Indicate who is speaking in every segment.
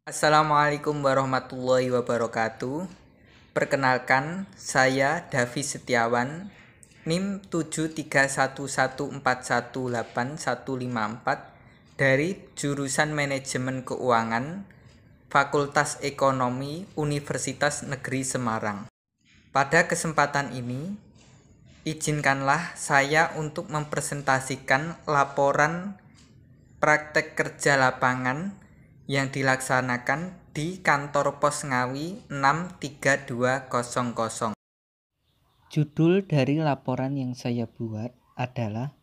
Speaker 1: Assalamualaikum warahmatullahi wabarakatuh. Perkenalkan, saya Davi Setiawan, NIM 73114181154 dari jurusan Manajemen Keuangan, Fakultas Ekonomi Universitas Negeri Semarang. Pada kesempatan ini, izinkanlah saya untuk mempresentasikan laporan praktek kerja lapangan yang dilaksanakan di kantor Pos Ngawi 63200.
Speaker 2: Judul dari laporan yang saya buat adalah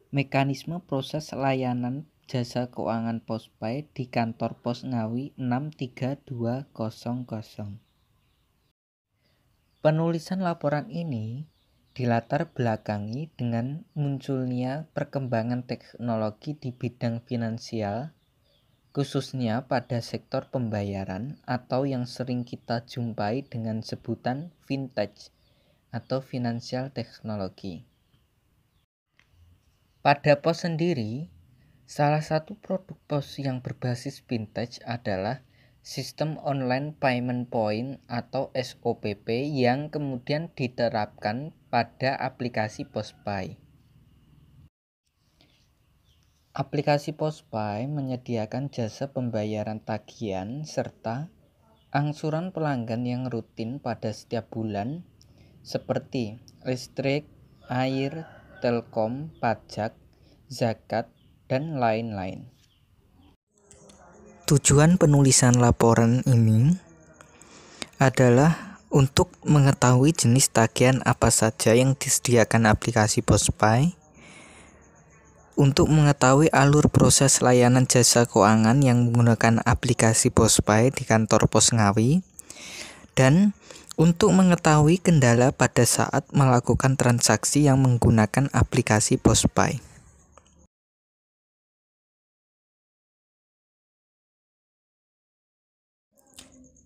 Speaker 2: Mekanisme Proses Layanan Jasa Keuangan Postpay di Kantor Pos Ngawi 63200. Penulisan laporan ini dilatar belakangi dengan munculnya perkembangan teknologi di bidang finansial, khususnya pada sektor pembayaran atau yang sering kita jumpai dengan sebutan fintech atau financial technology. Pada pos sendiri, salah satu produk pos yang berbasis fintech adalah Sistem Online Payment Point atau SOPP yang kemudian diterapkan pada aplikasi Postpay. Aplikasi Postpay menyediakan jasa pembayaran tagihan serta angsuran pelanggan yang rutin pada setiap bulan seperti listrik, air, telkom, pajak, zakat, dan lain-lain.
Speaker 1: Tujuan penulisan laporan ini adalah untuk mengetahui jenis tagihan apa saja yang disediakan aplikasi Postpay, untuk mengetahui alur proses layanan jasa keuangan yang menggunakan aplikasi Postpay di kantor Pos Ngawi, dan untuk mengetahui kendala pada saat melakukan transaksi yang menggunakan aplikasi Postpay.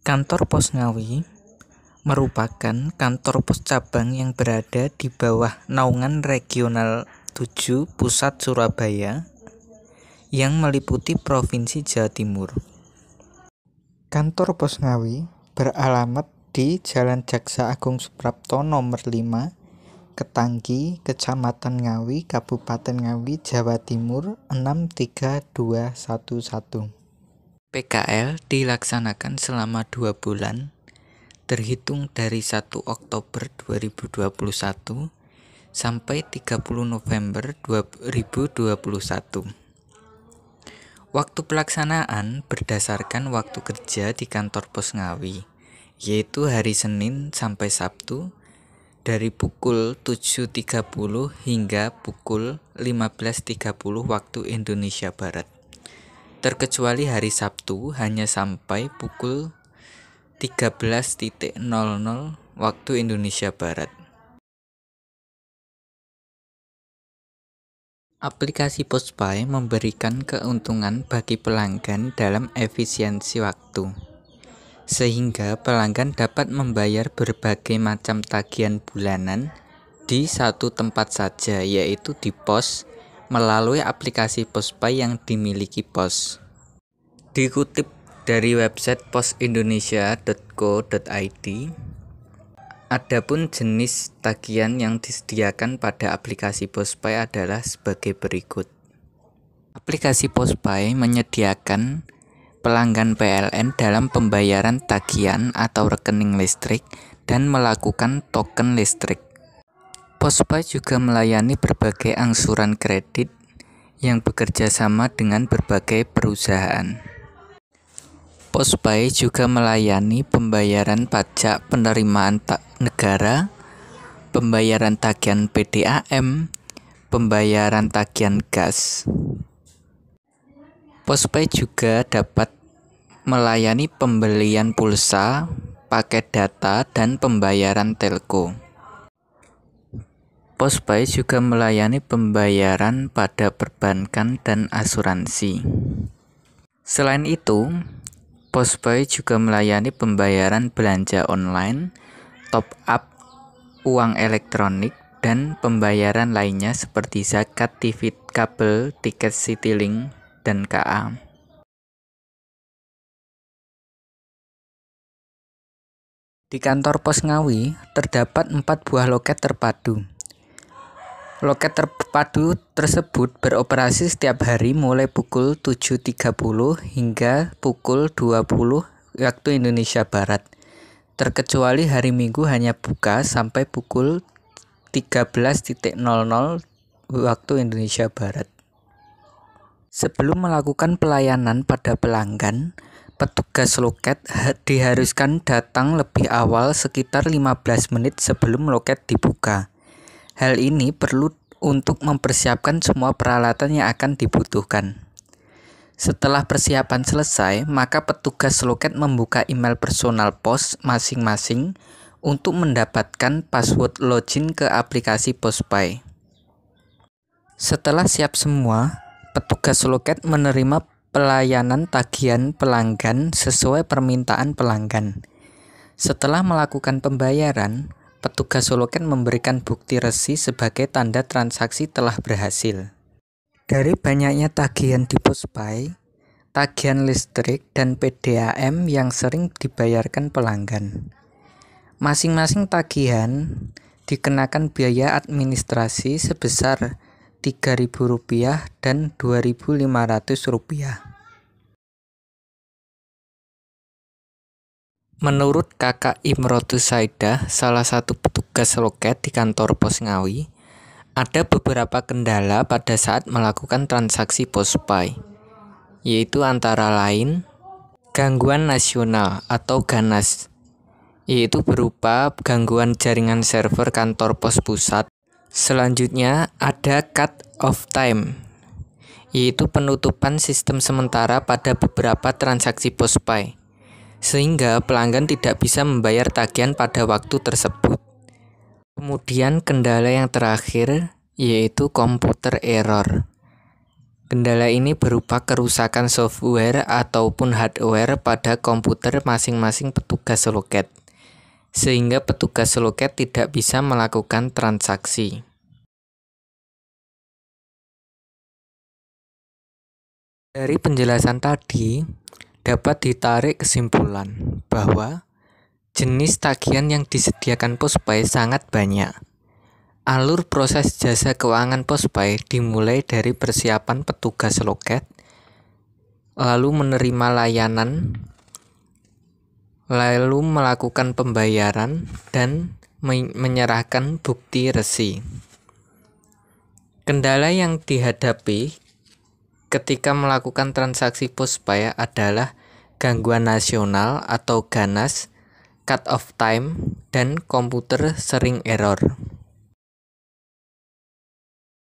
Speaker 1: Kantor Pos Ngawi merupakan kantor pos cabang yang berada di bawah naungan Regional 7 Pusat Surabaya yang meliputi Provinsi Jawa Timur. Kantor Pos Ngawi beralamat di Jalan Jaksa Agung Suprapto nomor 5, Ketanggi, Kecamatan Ngawi, Kabupaten Ngawi, Jawa Timur 63211. PKL dilaksanakan selama 2 bulan terhitung dari 1 Oktober 2021 sampai 30 November 2021. Waktu pelaksanaan berdasarkan waktu kerja di kantor Pos Ngawi, yaitu hari Senin sampai Sabtu dari pukul 7.30 hingga pukul 15.30 waktu Indonesia Barat. Terkecuali hari Sabtu hanya sampai pukul 13.00 waktu Indonesia Barat. Aplikasi Postpay memberikan keuntungan bagi pelanggan dalam efisiensi waktu, sehingga pelanggan dapat membayar berbagai macam tagihan bulanan di satu tempat saja, yaitu di pos, melalui aplikasi Postpay yang dimiliki pos. Dikutip dari website posindonesia.co.id, adapun jenis tagihan yang disediakan pada aplikasi Postpay adalah sebagai berikut. Aplikasi Postpay menyediakan pelanggan PLN dalam pembayaran tagihan atau rekening listrik dan melakukan token listrik. Postpay juga melayani berbagai angsuran kredit yang bekerja sama dengan berbagai perusahaan. Postpay juga melayani pembayaran pajak penerimaan negara, pembayaran tagihan PDAM, pembayaran tagihan gas. Postpay juga dapat melayani pembelian pulsa, paket data, dan pembayaran telco. Postpay juga melayani pembayaran pada perbankan dan asuransi. Selain itu, Postpay juga melayani pembayaran belanja online, top up, uang elektronik, dan pembayaran lainnya seperti zakat, TV kabel, tiket Citylink, dan KA. Di kantor pos Ngawi terdapat 4 buah loket terpadu. Loket terpadu tersebut beroperasi setiap hari mulai pukul 7.30 hingga pukul 20 waktu Indonesia Barat. Terkecuali hari Minggu hanya buka sampai pukul 13.00 waktu Indonesia Barat. Sebelum melakukan pelayanan pada pelanggan, petugas loket diharuskan datang lebih awal sekitar 15 menit sebelum loket dibuka. Hal ini perlu untuk mempersiapkan semua peralatan yang akan dibutuhkan. Setelah persiapan selesai, maka petugas loket membuka email personal pos masing-masing untuk mendapatkan password login ke aplikasi PosPay. Setelah siap semua, petugas loket menerima pelayanan tagihan pelanggan sesuai permintaan pelanggan. Setelah melakukan pembayaran, petugas loket memberikan bukti resi sebagai tanda transaksi telah berhasil. Dari banyaknya tagihan di PosPay, tagihan listrik dan PDAM yang sering dibayarkan pelanggan. Masing-masing tagihan dikenakan biaya administrasi sebesar Rp3.000 dan Rp2.500. Menurut Kakak Imrotus Saidah, salah satu petugas loket di kantor pos Ngawi, ada beberapa kendala pada saat melakukan transaksi PosPay, yaitu antara lain gangguan nasional atau ganas, yaitu berupa gangguan jaringan server kantor pos pusat. Selanjutnya ada cut off time, yaitu penutupan sistem sementara pada beberapa transaksi PosPay, sehingga pelanggan tidak bisa membayar tagihan pada waktu tersebut. Kemudian kendala yang terakhir yaitu komputer error. Kendala ini berupa kerusakan software ataupun hardware pada komputer masing-masing petugas loket, sehingga petugas loket tidak bisa melakukan transaksi. Dari penjelasan tadi, dapat ditarik kesimpulan bahwa jenis tagihan yang disediakan PosPay sangat banyak. Alur proses jasa keuangan PosPay dimulai dari persiapan petugas loket, lalu menerima layanan, lalu melakukan pembayaran, dan menyerahkan bukti resi. Kendala yang dihadapi ketika melakukan transaksi PosPay adalah gangguan nasional atau ganas, cut off time, dan komputer sering error.